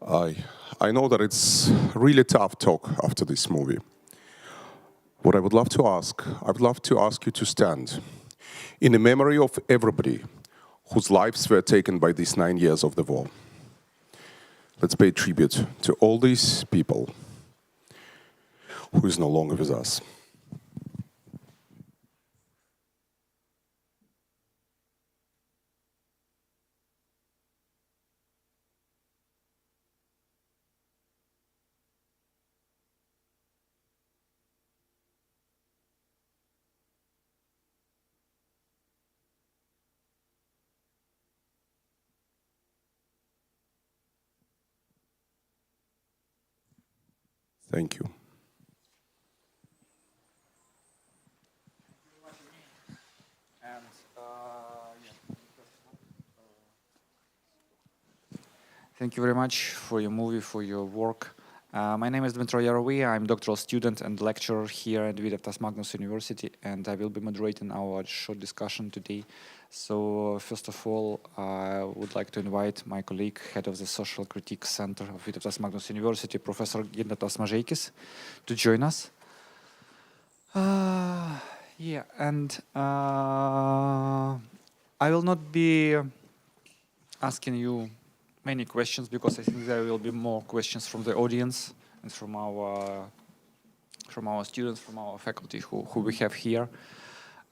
I, I know that it's really tough talk after this movie. What I would love to ask you to stand in the memory of everybody whose lives were taken by these 9 years of the war. Let's pay tribute to all these people who is no longer with us. Thank you. Thank you very much for your movie, for your work. My name is Dmitro Yarowy. I'm a doctoral student and lecturer here at Vytautas Magnus University, and I will be moderating our short discussion today. So, first of all, I would like to invite my colleague, head of the Social Critique Center of Vytautas Magnus University, Professor Gintaras Mažeikis, to join us. I will not be asking you many questions because I think there will be more questions from the audience and from our students, from our faculty who we have here.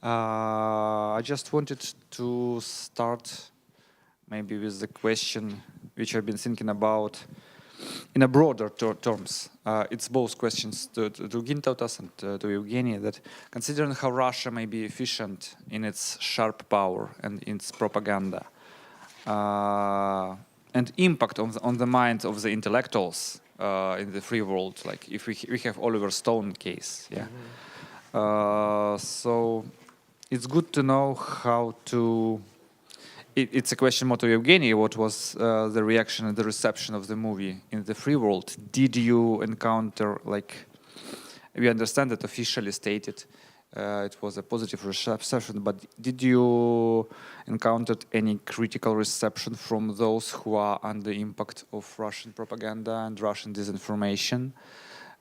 I just wanted to start maybe with the question which I've been thinking about in a broader terms. It's both questions to Gintaras and to Evgeny, that considering how Russia may be efficient in its sharp power and in its propaganda, and impact on the mind of the intellectuals in the free world, like if we have Oliver Stone case, yeah. So it's good to know how to. It's a question more to Evgeny. What was the reaction and the reception of the movie in the free world? Did you encounter, like, we understand that officially stated it was a positive reception, but did you encounter any critical reception from those who are under impact of Russian propaganda and Russian disinformation?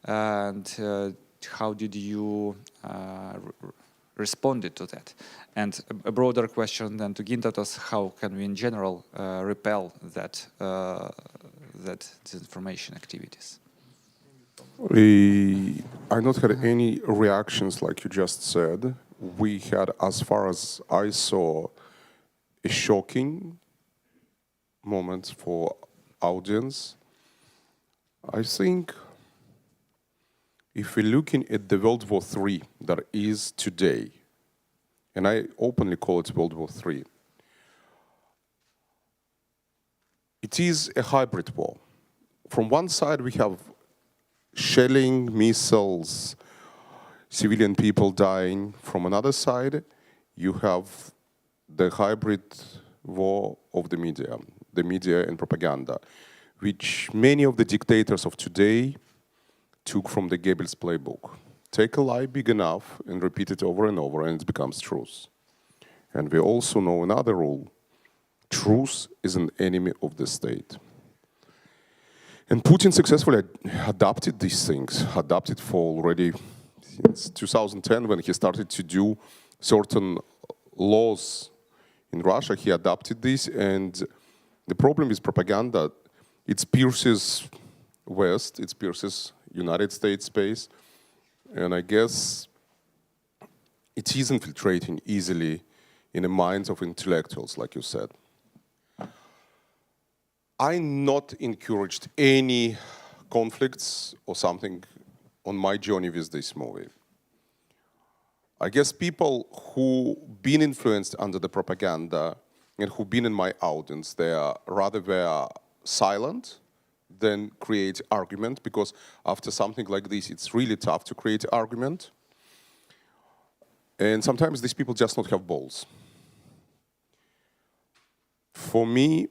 And how did you respond to that? And a broader question then to Gintaras: how can we in general repel that disinformation activities? I not had any reactions like you just said. We had, as far as I saw, a shocking moment for audience. I think if we're looking at the World War III that is today, and I openly call it World War III, it is a hybrid war. From one side we have shelling, missiles, civilian people dying. From another side, you have the hybrid war of the media and propaganda, which many of the dictators of today took from the Goebbels playbook. Take a lie big enough and repeat it over and over, and it becomes truth. And we also know another rule: truth is an enemy of the state. And Putin successfully adopted these things, adopted for already since 2010 when he started to do certain laws in Russia. He adopted this, and the problem is propaganda. It pierces West, it pierces United States space, and I guess it is infiltrating easily in the minds of intellectuals, like you said. I not encouraged any conflicts or something on my journey with this movie. I guess people who been influenced under the propaganda and who been in my audience, they are rather were silent than create argument, because after something like this, it's really tough to create argument. And sometimes these people just not have balls. For me,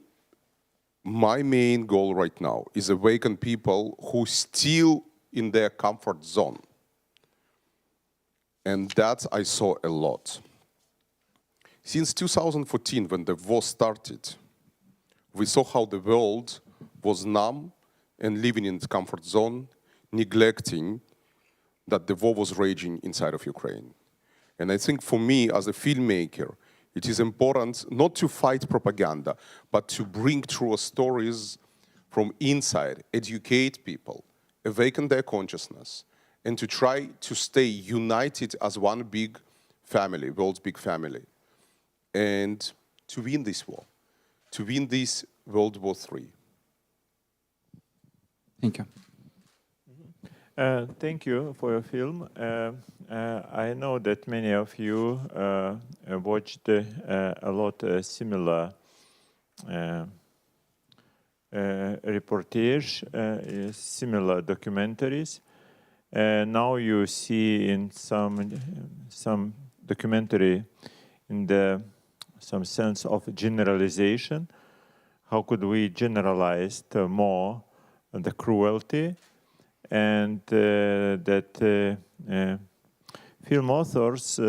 my main goal right now is awaken people who still in their comfort zone. And that I saw a lot. Since 2014, when the war started, we saw how the world was numb and living in its comfort zone, neglecting that the war was raging inside of Ukraine. And I think for me, as a filmmaker, it is important not to fight propaganda, but to bring true stories from inside, educate people, awaken their consciousness, and to try to stay united as one big family, world's big family, and to win this war, to win this World War III. Thank you. Thank you for your film. I know that many of you watched a lot similar reportage, similar documentaries. Now you see in some documentary in some sense of generalization. How could we generalize more the cruelty? And that film authors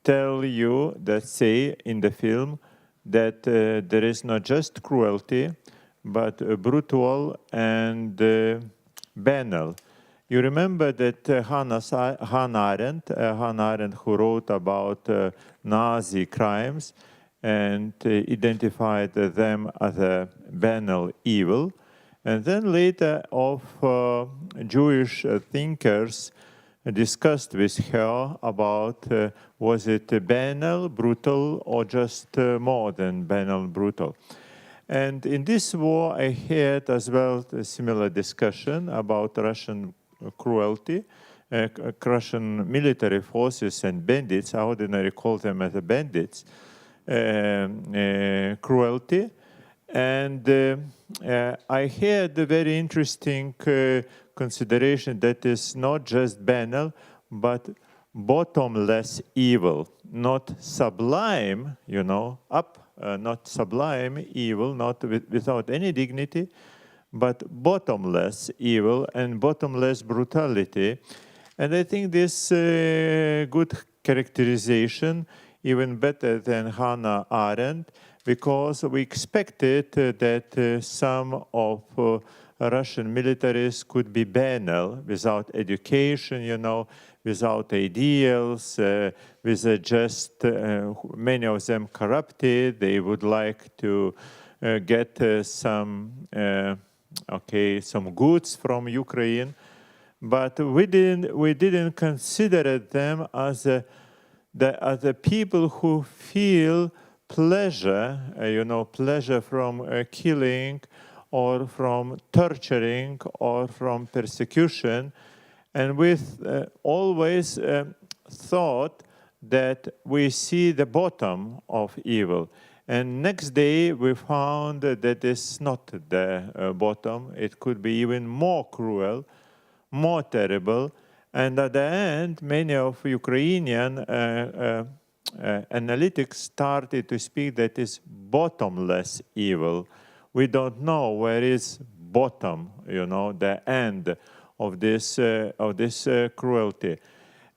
tell you, that say in the film, that there is not just cruelty, but brutal and banal. You remember that Hannah Arendt, who wrote about Nazi crimes and identified them as a banal evil. And then later Jewish thinkers discussed with her about was it banal, brutal, or just more than banal, brutal. And in this war, I heard as well a similar discussion about Russian cruelty, Russian military forces and bandits. I ordinarily call them as bandits, cruelty. And I heard a very interesting consideration that is not just banal, but bottomless evil, not sublime, not sublime evil, not without any dignity, but bottomless evil and bottomless brutality. And I think this good characterization, even better than Hannah Arendt, because we expected that some of Russian militaries could be banal, without education, without ideals, with just many of them corrupted. They would like to get some goods from Ukraine, but we didn't consider them as the people who feel pleasure, pleasure from killing or from torturing or from persecution, and with always thought that we see the bottom of evil. And next day we found that it's not the bottom. It could be even more cruel, more terrible. And at the end, many of Ukrainian analytics started to speak that is bottomless evil. We don't know where is bottom, the end of this cruelty.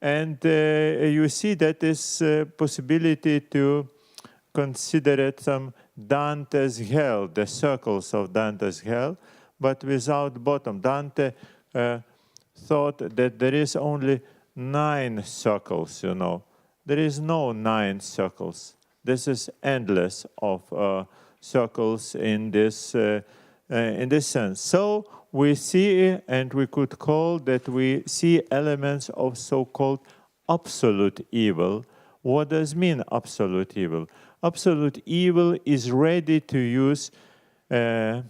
And you see that this possibility to consider it some Dante's hell, the circles of Dante's hell, but without bottom. Dante thought that there is only 9 circles, There is no 9 circles. This is endless of circles in this sense. So we see, and we could call that we see elements of so-called absolute evil. What does mean absolute evil? Absolute evil is ready to use a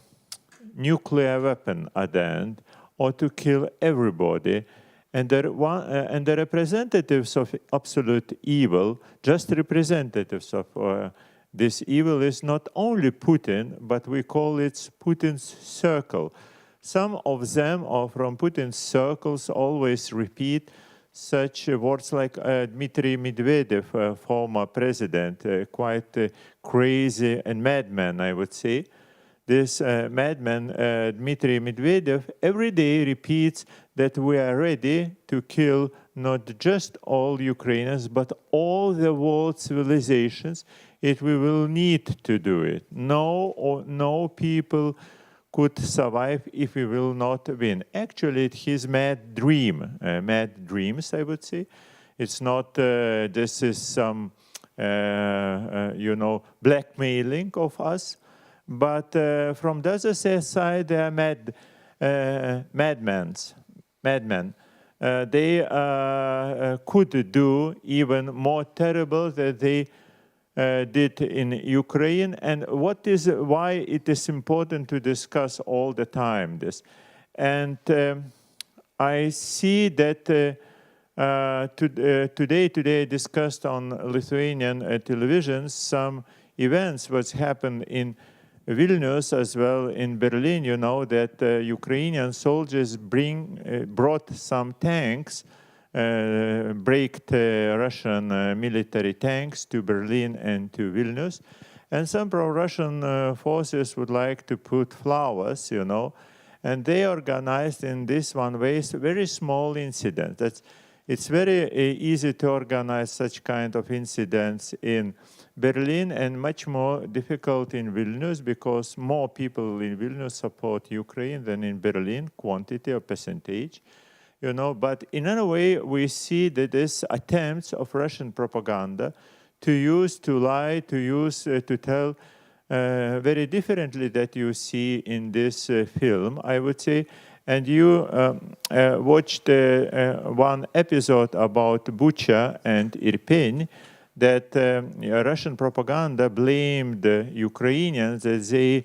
nuclear weapon at the end, or to kill everybody. And the representatives of absolute evil, just representatives of this evil, is not only Putin, but we call it Putin's circle. Some of them are from Putin's circles always repeat such words like Dmitry Medvedev, former president, quite crazy and madman, I would say. This madman, Dmitry Medvedev, every day repeats that we are ready to kill not just all Ukrainians, but all the world civilizations if we will need to do it. No people could survive if we will not win. Actually, it's his mad dreams, I would say. It's not, this is some, blackmailing of us. But from the other side, they are madmen. They could do even more terrible than they did in Ukraine. And why it is important to discuss all the time this. And I see that today discussed on Lithuanian television some events what happened in Vilnius as well in Berlin. You know that Ukrainian soldiers brought some tanks, braked Russian military tanks to Berlin and to Vilnius. And some pro-Russian forces would like to put flowers, and they organized in this one way very small incident. It's very easy to organize such kind of incidents in Berlin and much more difficult in Vilnius because more people in Vilnius support Ukraine than in Berlin, quantity or percentage. But in another way, we see that this attempts of Russian propaganda to lie, to tell very differently that you see in this film, I would say. And you watched one episode about Bucha and Irpin, that Russian propaganda blamed the Ukrainians that they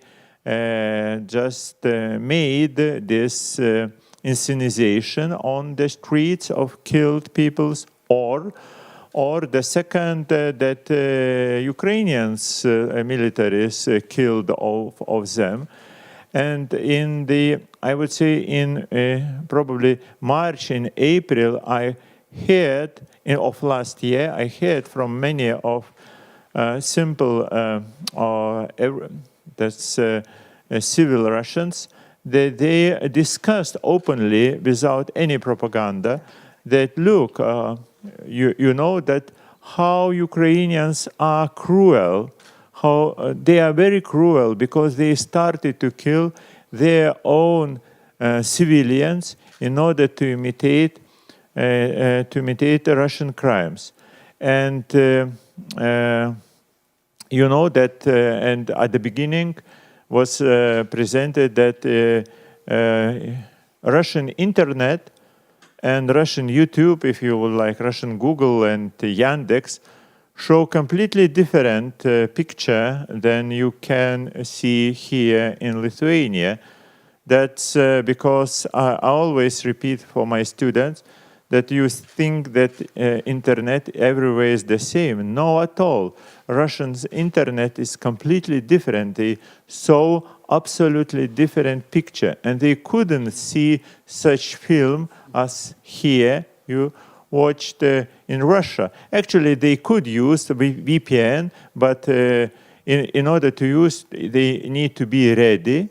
just made this incendiation on the streets of killed peoples, or the second that Ukrainians militaries killed of them. And I would say in probably March and April, I heard of last year, I heard from many of simple civil Russians that they discussed openly without any propaganda that look, you know that how Ukrainians are cruel, how they are very cruel because they started to kill their own civilians in order to imitate Russian crimes. And you know that, and at the beginning was presented that Russian internet and Russian YouTube, if you would like, Russian Google and Yandex, show completely different picture than you can see here in Lithuania. That's because I always repeat for my students that you think that internet everywhere is the same. No, at all. Russians' internet is completely different. They saw absolutely different picture, and they couldn't see such film as here you watched in Russia. Actually, they could use the VPN, but in order to use, they need to be ready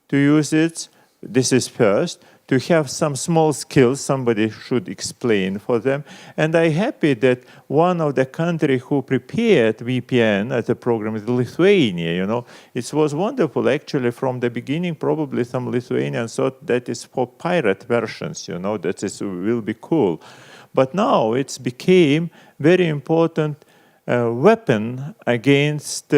to use it. This is first. To have some small skills, somebody should explain for them. And I'm happy that one of the countries who prepared VPN as a program is Lithuania, you know. It was wonderful, actually, from the beginning. Probably some Lithuanians thought that is for pirate versions, you know, that will be cool. But now it's became very important weapon against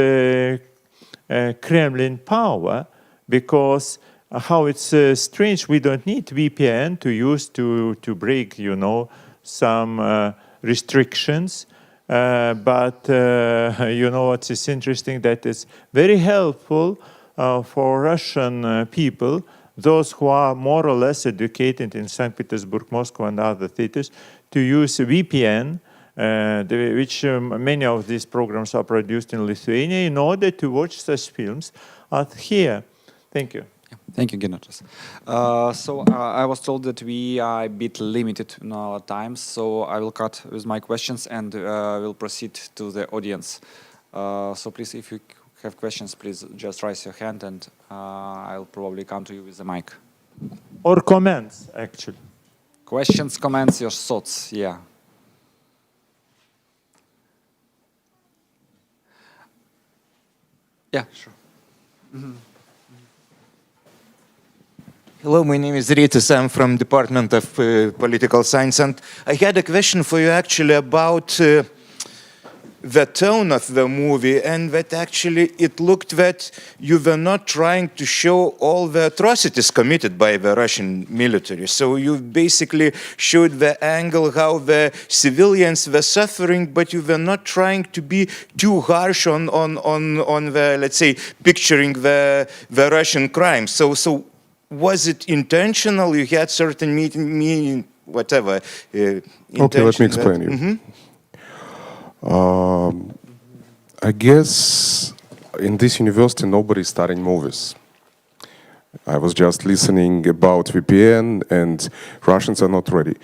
Kremlin power, because how it's strange, we don't need VPN to use to break, you know, some restrictions. But you know what is interesting, that it's very helpful for Russian people, those who are more or less educated in St. Petersburg, Moscow, and other cities, to use VPN, which many of these programs are produced in Lithuania, in order to watch such films as here. Thank you. Thank you, Ginatas. I was told that we are a bit limited in our time, so I will cut with my questions and will proceed to the audience. So please, if you have questions, please just raise your hand and I'll probably come to you with the mic. Or comments, actually. Questions, comments, your thoughts, yeah. Yeah, sure. Mm-hmm. Hello, my name is Rytis. I'm from Department of Political Science, and I had a question for you actually about the tone of the movie, and that actually it looked that you were not trying to show all the atrocities committed by the Russian military. So you basically showed the angle how the civilians were suffering, but you were not trying to be too harsh on the, let's say, picturing the Russian crimes. So was it intentional? You had certain meaning, whatever. Okay, let me explain you. Mhm. I guess in this university nobody's studying movies. I was just listening about VPN and Russians are not ready.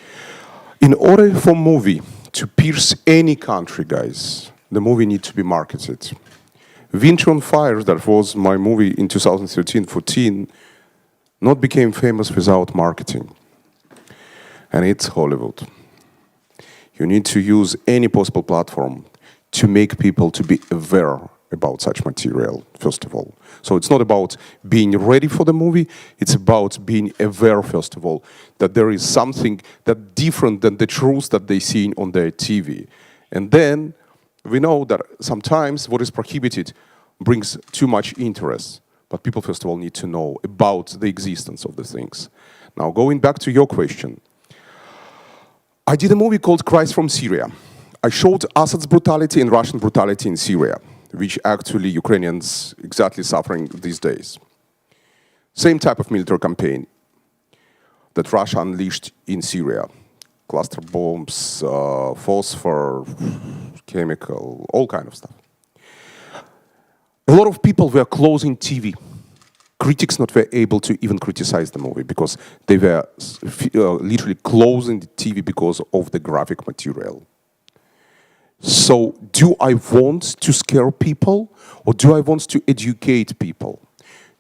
In order for movie to pierce any country, guys, the movie needs to be marketed. Winter on Fire, that was my movie in 2013-14, not became famous without marketing. And it's Hollywood. You need to use any possible platform to make people to be aware about such material, first of all. So it's not about being ready for the movie, it's about being aware, first of all, that there is something that different than the truth that they see on their TV. And then we know that sometimes what is prohibited brings too much interest. But people, first of all, need to know about the existence of the things. Now, going back to your question, I did a movie called Cries from Syria. I showed Assad's brutality and Russian brutality in Syria, which actually Ukrainians exactly suffering these days. Same type of military campaign that Russia unleashed in Syria. Cluster bombs, phosphor, chemical, all kind of stuff. A lot of people were closing TV. Critics not were able to even criticize the movie because they were literally closing the TV because of the graphic material. So do I want to scare people or do I want to educate people?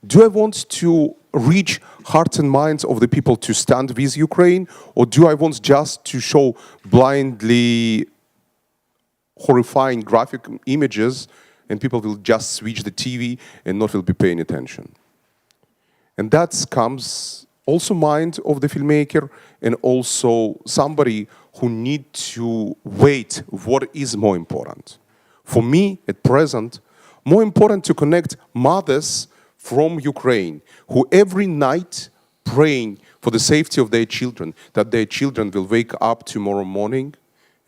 Do I want to reach hearts and minds of the people to stand with Ukraine, or do I want just to show blindly horrifying graphic images and people will just switch the TV and not will be paying attention? And that comes also mind of the filmmaker and also somebody who need to wait what is more important. For me, at present, more important to connect mothers from Ukraine who every night praying for the safety of their children, that their children will wake up tomorrow morning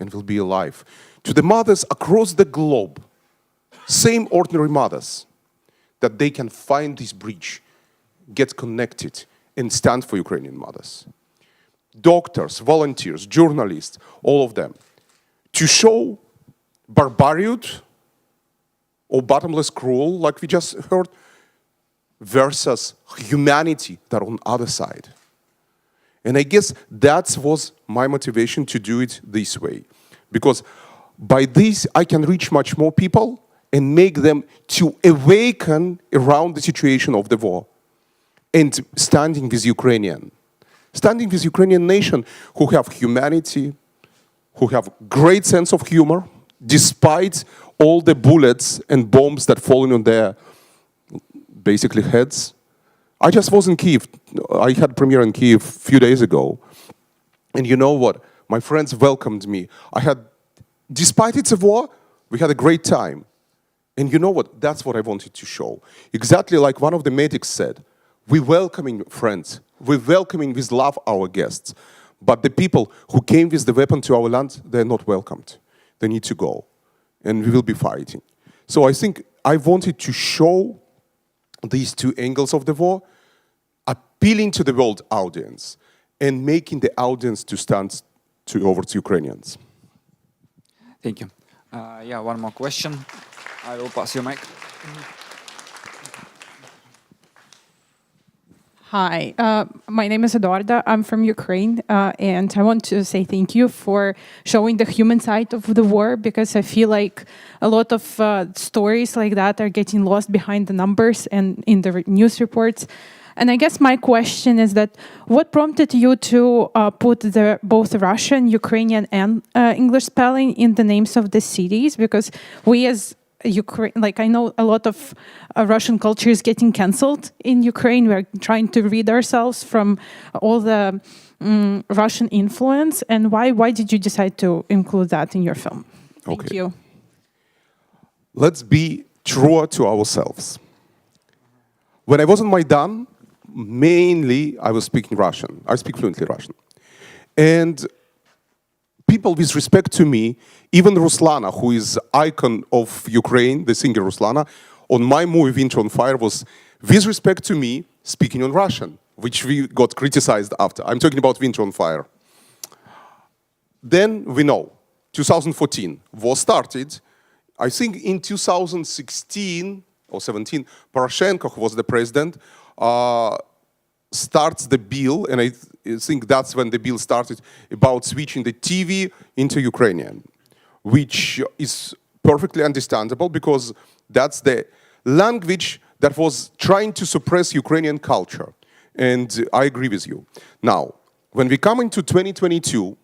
and will be alive. To the mothers across the globe, same ordinary mothers, that they can find this bridge, get connected, and stand for Ukrainian mothers. Doctors, volunteers, journalists, all of them. To show barbarian or bottomless cruel, like we just heard, versus humanity that are on the other side. And I guess that was my motivation to do it this way. Because by this, I can reach much more people and make them to awaken around the situation of the war. And standing with Ukrainian nation who have humanity, who have great sense of humor, despite all the bullets and bombs that falling on their basically heads. I just was in Kyiv. I had premiere in Kyiv a few days ago. And you know what? My friends welcomed me. Despite it's a war, we had a great time. And you know what? That's what I wanted to show. Exactly like one of the medics said, we're welcoming friends. We're welcoming with love our guests. But the people who came with the weapon to our land, they're not welcomed. They need to go. And we will be fighting. So I think I wanted to show these two angles of the war, appealing to the world audience and making the audience to stand towards Ukrainians. Thank you. Yeah, one more question. I will pass you mic. Hi, my name is Eduarda. I'm from Ukraine, and I want to say thank you for showing the human side of the war, because I feel like a lot of stories like that are getting lost behind the numbers and in the news reports. And I guess my question is that what prompted you to put both Russian, Ukrainian, and English spelling in the names of the cities? Because we as Ukraine, like I know a lot of Russian culture is getting cancelled in Ukraine. We're trying to rid ourselves from all the Russian influence. And why did you decide to include that in your film? Thank Okay. you. Let's be true to ourselves. When I was on Maidan, mainly I was speaking Russian. I speak fluently Russian. And people with respect to me, even Ruslana, who is icon of Ukraine, the singer Ruslana, on my movie Winter on Fire was, with respect to me, speaking on Russian, which we got criticized after. I'm talking about Winter on Fire. Then we know, 2014, war started. I think in 2016 or 17, Poroshenko, who was the president, starts the bill, and I think that's when the bill started, about switching the TV into Ukrainian, which is perfectly understandable because that's the language that was trying to suppress Ukrainian culture. And I agree with you. Now, when we come into 2022,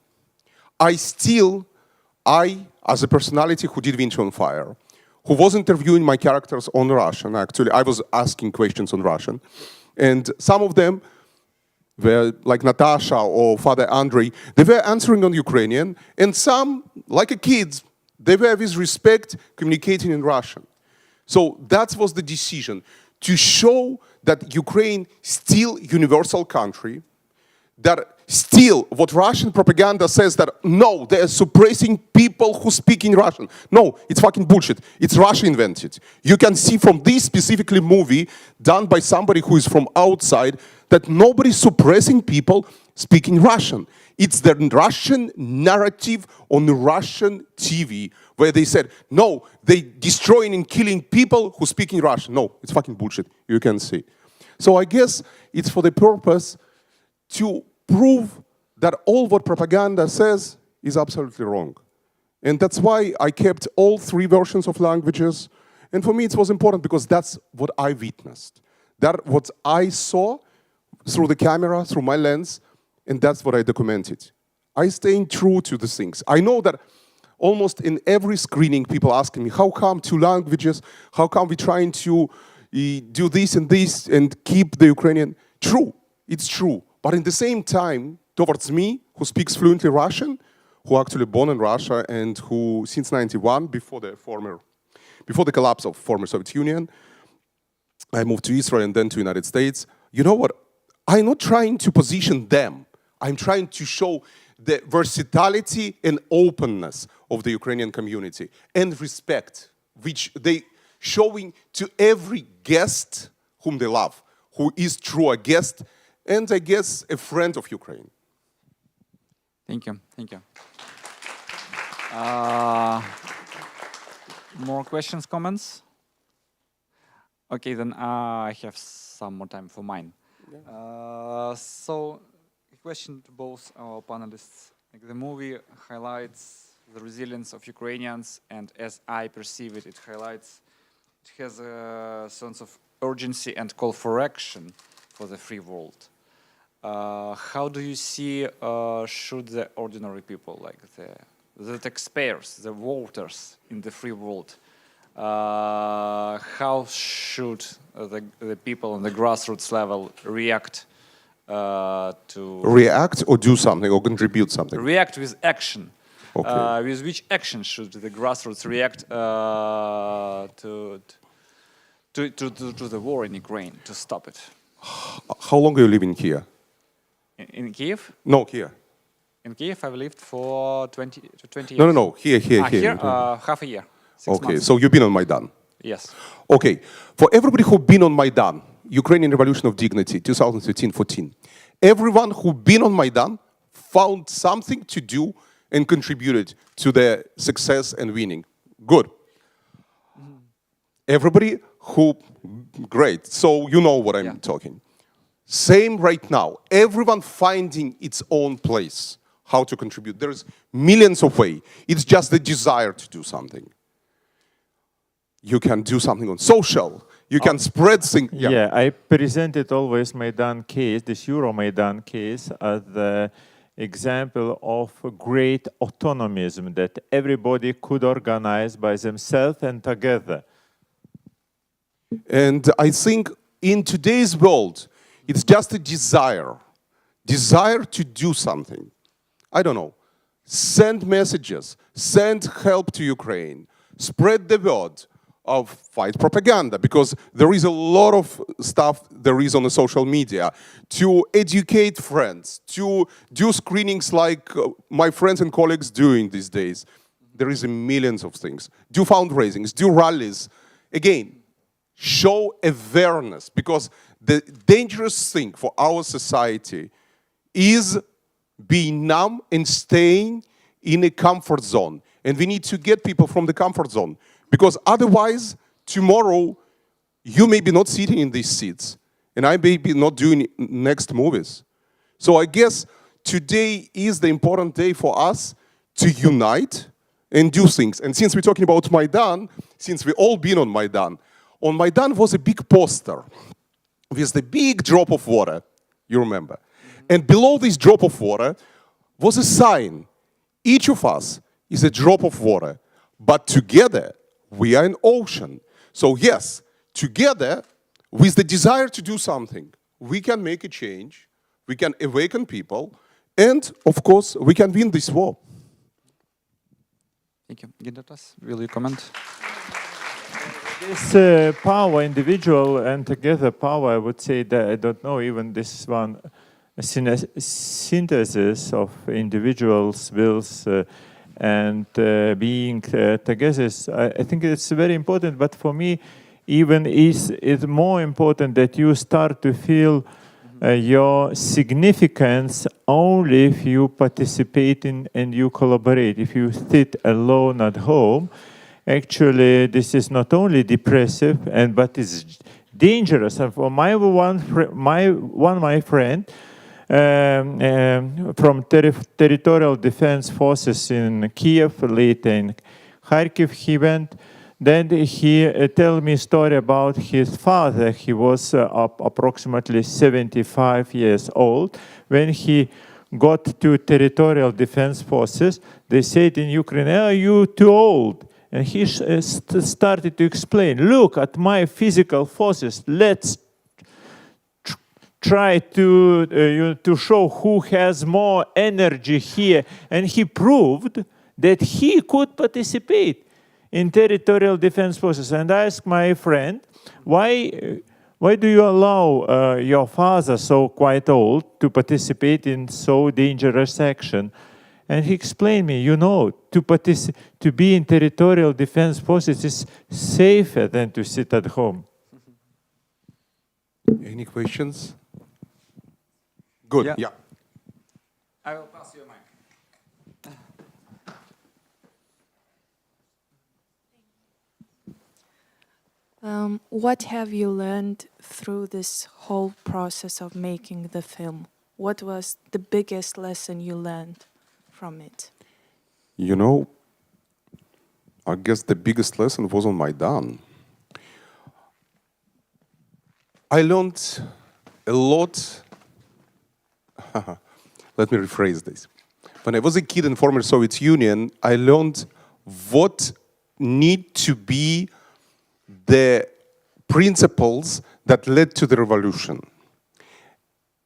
I, as a personality who did Winter on Fire, who was interviewing my characters on Russian, actually, I was asking questions on Russian, and some of them were like Natasha or Father Andrei, they were answering on Ukrainian, and some, like a kids, they were with respect communicating in Russian. So that was the decision, to show that Ukraine still universal country, that still what Russian propaganda says that no, they are suppressing people who speak in Russian. No, it's fucking bullshit. It's Russia invented. You can see from this specifically movie done by somebody who is from outside that nobody's suppressing people speaking Russian. It's the Russian narrative on the Russian TV where they said, no, they destroying and killing people who speak in Russian. No, it's fucking bullshit. You can see. So I guess it's for the purpose to prove that all what propaganda says is absolutely wrong. And that's why I kept all three versions of languages. And for me, it was important because that's what I witnessed. That what I saw through the camera, through my lens, and that's what I documented. I staying true to the things. I know that almost in every screening, people asking me, how come two languages? How come we trying to do this and keep the Ukrainian? True, it's true. But in the same time, towards me, who speaks fluently Russian, who actually born in Russia and who since 91, before the collapse of former Soviet Union, I moved to Israel and then to United States. You know what? I'm not trying to position them. I'm trying to show the versatility and openness of the Ukrainian community and respect, which they showing to every guest whom they love, who is true a guest, and I guess a friend of Ukraine. Thank you. Thank you. More questions, comments? Okay, then I have some more time for mine. So, a question to both our panelists. Like the movie highlights the resilience of Ukrainians, and as I perceive it, it has a sense of urgency and call for action for the free world. How do you see should the ordinary people, like the taxpayers, the voters in the free world, how should the people on the grassroots level react to... React or do something or contribute something? React with action. Okay. With which action should the grassroots react to the war in Ukraine, to stop it? How long are you living here? In Kiev? No, here. In Kiev, I've lived for 20 years. No. Here. Here, half a year. 6 Okay, months. so you've been on Maidan. Yes. Okay, for everybody who've been on Maidan, Ukrainian Revolution of Dignity, 2013-14, everyone who've been on Maidan found something to do and contributed to their success and winning. Good. Everybody who, great, so you know what I'm talking. Same right now, everyone finding its own place, how to contribute. There's millions of ways. It's just the desire to do something. You can do something on social. You can spread things. Yeah, I presented always Maidan case, this Euromaidan case, as the example of great autonomism that everybody could organize by themselves and together. And I think in today's world, it's just a desire to do something. I don't know, send messages, send help to Ukraine, spread the word of fight propaganda, because there is a lot of stuff there is on the social media, to educate friends, to do screenings like my friends and colleagues doing these days. There is millions of things. Do fundraisings, do rallies. Again, show awareness, because the dangerous thing for our society is being numb and staying in a comfort zone. And we need to get people from the comfort zone, because otherwise, tomorrow, you may be not sitting in these seats, and I may be not doing next movies. So I guess today is the important day for us to unite and do things. And since we're talking about Maidan, since we all been on Maidan was a big poster with the big drop of water, you remember. And below this drop of water was a sign. Each of us is a drop of water, but together we are an ocean. So yes, together, with the desire to do something, we can make a change, we can awaken people, and of course, we can win this war. Thank you. Gintaras, will you comment? This power, individual and together power, I would say that I don't know, even this one synthesis of individuals' wills and being together, I think it's very important. But for me, even it's more important that you start to feel your significance only if you participate in and you collaborate. If you sit alone at home, actually, this is not only depressive, but it's dangerous. And for my friend from territorial defense forces in Kiev, later in Kharkiv, he went. Then he tell me a story about his father. He was approximately 75 years old. When he got to territorial defense forces, they said in Ukraine, "Are you too old?" And he started to explain, "Look at my physical forces. Let's try to show who has more energy here." And he proved that he could participate in territorial defense forces. And I asked my friend, why do you allow your father, so quite old, to participate in so dangerous action? And he explained me, to be in territorial defense forces is safer than to sit at home. Any questions? Good, yeah. I will pass you a mic. What have you learned through this whole process of making the film? What was the biggest lesson you learned from it? I guess the biggest lesson was on Maidan. I learned a lot. Let me rephrase this. When I was a kid in former Soviet Union, I learned what need to be the principles that led to the revolution.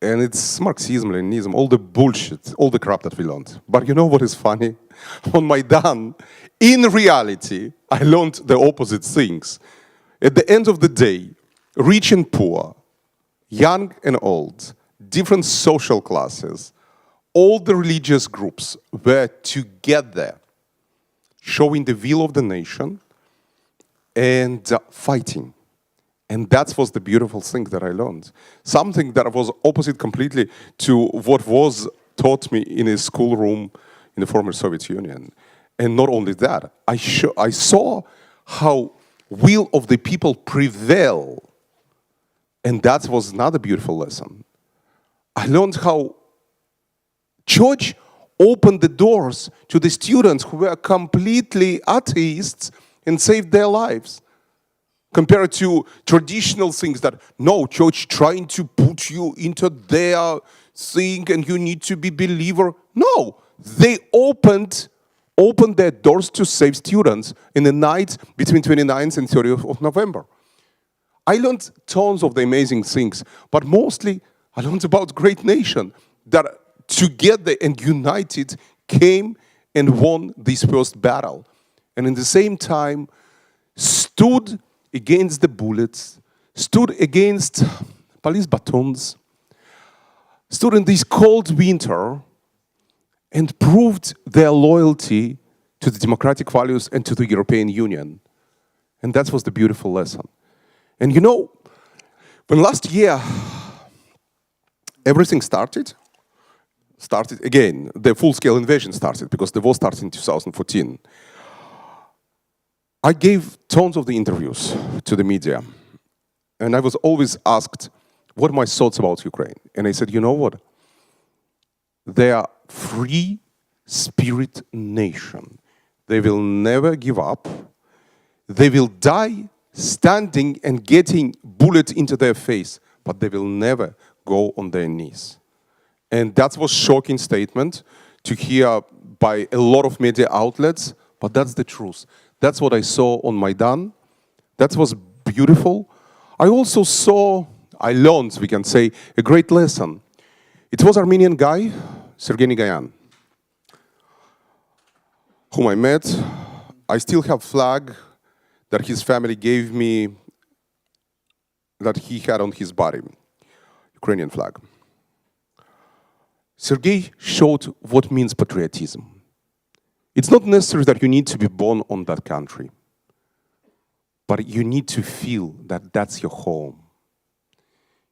And it's Marxism, Leninism, all the bullshit, all the crap that we learned. But you know what is funny? On Maidan, in reality, I learned the opposite things. At the end of the day, rich and poor, young and old, different social classes, all the religious groups were together, showing the will of the nation and fighting. And that was the beautiful thing that I learned. Something that was opposite completely to what was taught me in a schoolroom in the former Soviet Union. And not only that, I saw how will of the people prevail. And that was another beautiful lesson. I learned how church opened the doors to the students who were completely atheists and saved their lives. Compared to traditional things that, no, church trying to put you into their thing and you need to be believer. No, they opened their doors to save students in the night between 29th and 30th of November. I learned tons of the amazing things, but mostly I learned about great nation that together and united came and won this first battle. And in the same time, stood against the bullets, stood against police batons, stood in this cold winter and proved their loyalty to the democratic values and to the European Union. And that was the beautiful lesson. And you know, when last year everything started again, the full-scale invasion started because the war started in 2014. I gave tons of the interviews to the media, and I was always asked what are my thoughts about Ukraine. And I said, you know what? They are free spirit nation. They will never give up. They will die standing and getting bullets into their face, but they will never go on their knees. And that was a shocking statement to hear by a lot of media outlets, but that's the truth. That's what I saw on Maidan. That was beautiful. I also saw, I learned, we can say, a great lesson. It was Armenian guy, Sergei Nigayan, whom I met. I still have flag that his family gave me that he had on his body, Ukrainian flag. Sergei showed what means patriotism. It's not necessary that you need to be born on that country, but you need to feel that that's your home.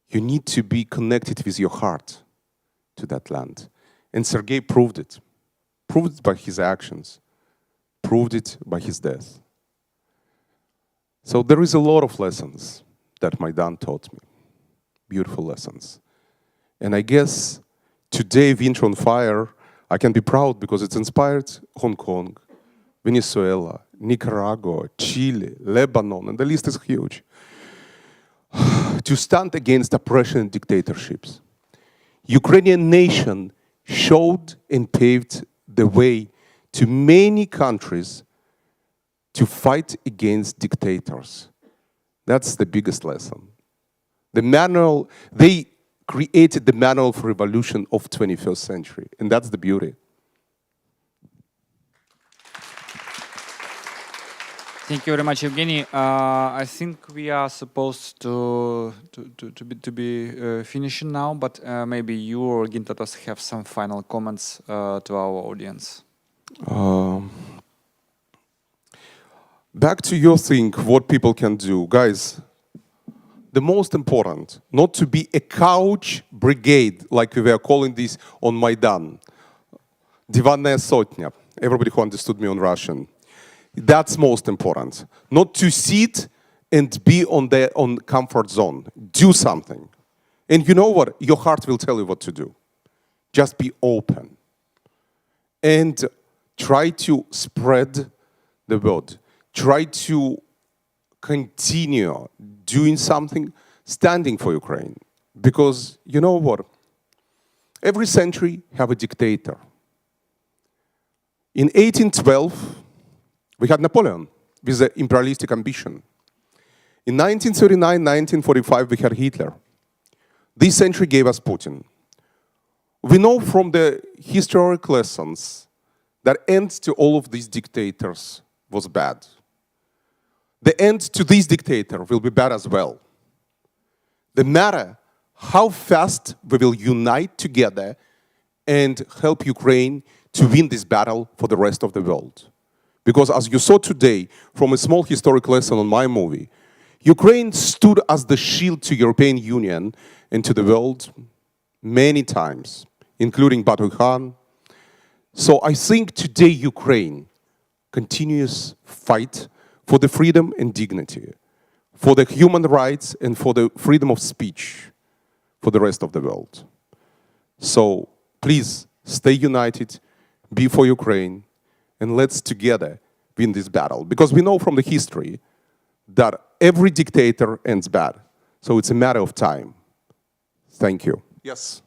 You need to be connected with your heart to that land. And Sergei proved it by his actions, proved it by his death. So there is a lot of lessons that Maidan taught me, beautiful lessons. And I guess today, Winter on Fire, I can be proud because it's inspired Hong Kong, Venezuela, Nicaragua, Chile, Lebanon, and the list is huge, to stand against oppression and dictatorships. Ukrainian nation showed and paved the way to many countries to fight against dictators. That's the biggest lesson. The manual, they created the manual for revolution of 21st century, and that's the beauty. Thank you very much, Evgeny. I think we are supposed to be finishing now, but maybe you or Gintatas have some final comments to our audience. Back to your thing, what people can do. Guys, the most important, not to be a couch brigade, like we were calling this on Maidan. Divanная сотня. Everybody who understood me on Russian. That's most important. Not to sit and be on comfort zone. Do something. And you know what? Your heart will tell you what to do. Just be open. And try to spread the word. Try to continue doing something, standing for Ukraine. Because you know what? Every century have a dictator. In 1812, we had Napoleon with the imperialistic ambition. In 1939, 1945, we had Hitler. This century gave us Putin. We know from the historic lessons that end to all of these dictators was bad. The end to this dictator will be bad as well. The matter how fast we will unite together and help Ukraine to win this battle for the rest of the world. Because as you saw today from a small historic lesson on my movie, Ukraine stood as the shield to European Union and to the world many times, including Batu Khan. So I think today Ukraine continues fight for the freedom and dignity, for the human rights and for the freedom of speech for the rest of the world. So please stay united, be for Ukraine, and let's together win this battle. Because we know from the history that every dictator ends bad. So it's a matter of time. Thank you. Yes.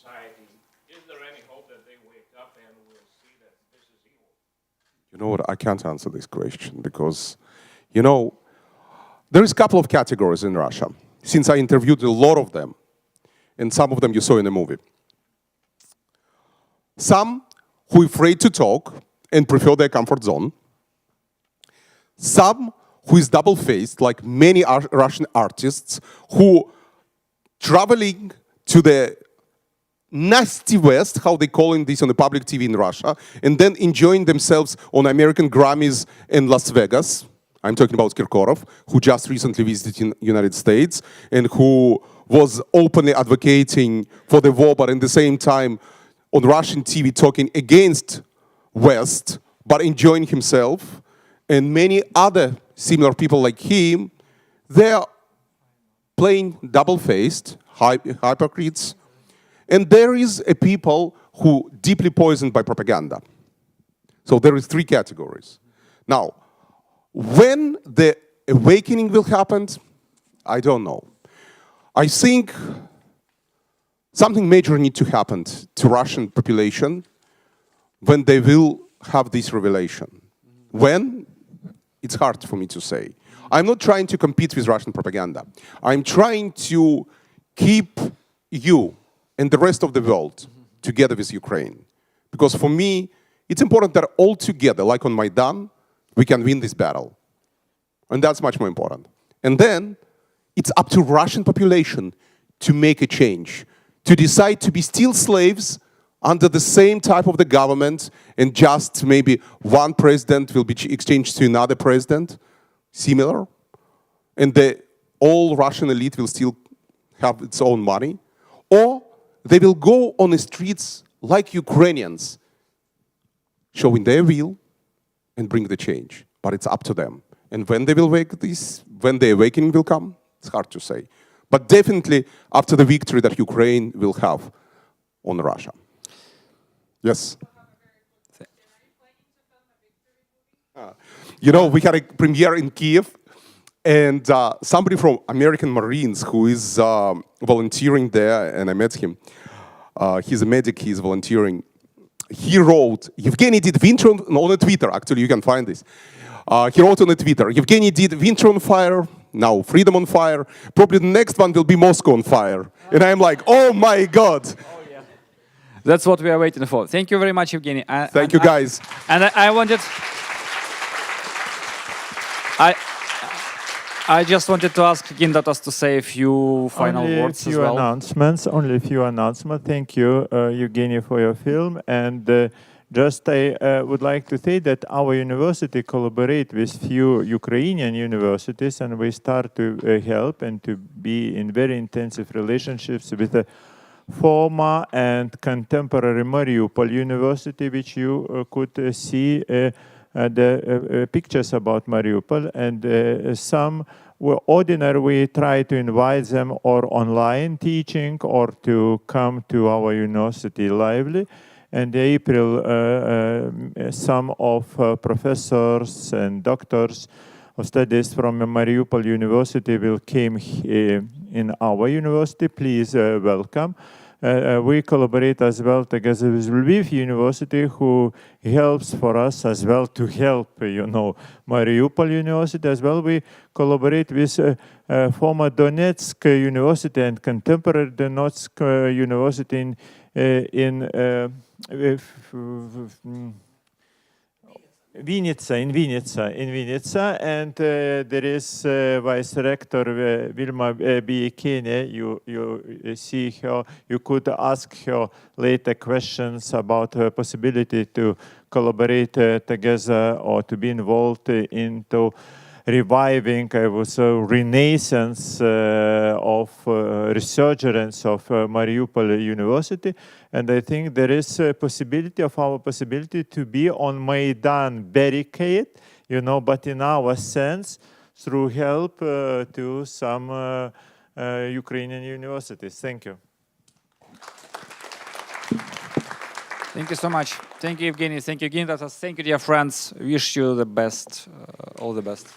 society, is there any hope that they wake up and will see that this is evil? You know what? I can't answer this question because, you know, there is a couple of categories in Russia. Since I interviewed a lot of them, and some of them you saw in the movie. Some who are afraid to talk and prefer their comfort zone. Some who is double-faced, like many Russian artists, who traveling to the nasty West, how they calling this on the public TV in Russia, and then enjoying themselves on American Grammys in Las Vegas. I'm talking about Kirkorov, who just recently visited in the United States and who was openly advocating for the war, but at the same time on Russian TV talking against West, but enjoying himself. And many other similar people like him, they are playing double-faced, hypocrites. And there is a people who deeply poisoned by propaganda. So there is three categories. Now, when the awakening will happen, I don't know. I think something major needs to happen to Russian population when they will have this revelation. When? It's hard for me to say. I'm not trying to compete with Russian propaganda. I'm trying to keep you and the rest of the world together with Ukraine. Because for me, it's important that all together, like on Maidan, we can win this battle. And that's much more important. And then it's up to Russian population to make a change, to decide to be still slaves under the same type of the government, and just maybe one president will be exchanged to another president, similar, and the all Russian elite will still have its own money, or they will go on the streets like Ukrainians, showing their will and bring the change. But it's up to them. And when they will when the awakening will come, it's hard to say. But definitely after the victory that Ukraine will have on Russia. Yes? You know, we had a premiere in Kiev, and somebody from American Marines who is volunteering there, and I met him. He's a medic, he's volunteering. He wrote, Evgeny did winter on Twitter, actually you can find this. He wrote on Twitter, Evgeny did winter on fire, now freedom on fire, probably the next one will be Moscow on fire. And I'm like, oh my God. That's what we are waiting for. Thank you very much, Evgeny. Thank you, guys. I wanted... I just wanted to ask Gintatas to say a few final words as well. Only a few announcements. Thank you, Evgeny, for your film. And I would like to say that our university collaborate with few Ukrainian universities, and we start to help and to be in very intensive relationships with the former and contemporary Mariupol University, which you could see the pictures about Mariupol, and some were ordinary. We try to invite them or online teaching or to come to our university lively. And in April, some of professors and doctors of studies from Mariupol University will came in our university. Please welcome. We collaborate as well together with Lviv University, who helps for us as well to help, Mariupol University as well. We collaborate with former Donetsk University and contemporary Donetsk University in Vinnytsia, and there is Vice Rector Vilma Biekene. You see her. You could ask her later questions about her possibility to collaborate together or to be involved into reviving, I would say, renaissance of resurgence of Mariupol University. And I think there is a possibility to be on Maidan barricade, but in our sense, through help to some Ukrainian universities. Thank you. Thank you so much. Thank you, Evgeny. Thank you, Gintatas. Thank you, dear friends. Wish you the best, all the best.